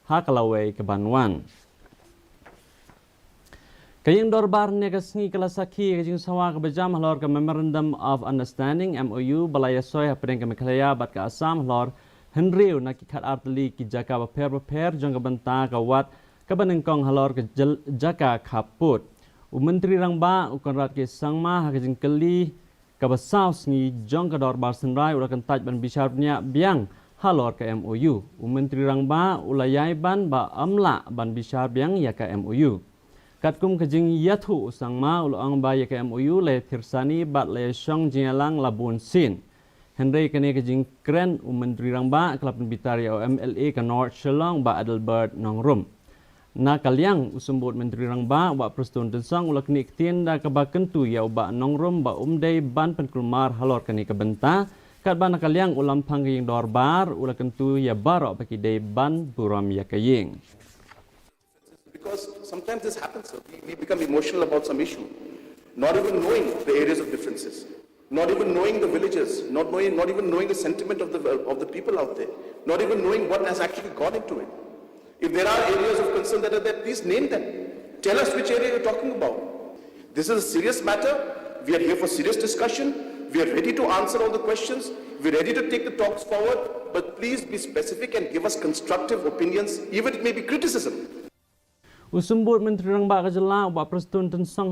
hakalaway kabanwan. Kayang dorbar niya kasngi kalasaki kajing sawa kabajam halor ka Memorandum of Understanding MOU balayasoy hapadeng ka Meghalaya bat ka Assam halor Henriu nakikat artali ki jaka baper jong kabanta kawat kabanengkong halor ka jaka kaput. Menteri Rangba ukonrat ke sangma hakajing keli kabasaw sngi jong ka dorbar senrai ulakan taj ban bisharnya biang halor ka MOU. Menteri Rangba ulayai ban ba amla ban bishar biang ya ka MOU. Katkum kajing yathu sangma ulang ba ya ka MOU le thirsani bat le syong jingalang labun sin. Henry kani kajing kren Menteri Rangba kelapan bitari o MLA ka North Shillong ba Adelbert Nongrum. Na kalyang usumbut Menteri Rangba wa prestun tensang ulak ni tienda ka ba kentu ya ba Nongrum ba umday ban penkulmar halor kani ka benta kat ba na kalyang ulam pangging dorbar ulak kentu ya barok baki day ban buram ya kaying. Because sometimes this happens, sir. We become emotional about some issue, not even knowing the areas of differences, not even knowing the villages, not even knowing the sentiment of the people out there, not even knowing what has actually gone into it. If there are areas of concern that are there, please name them. Tell us which area you're talking about. This is a serious matter. We are here for serious discussion. We are ready to answer all the questions. We're ready to take the talks forward, but please be specific and give us constructive opinions, even it may be criticism. Usumbut Menteri Rangba kajela wa prestun tensang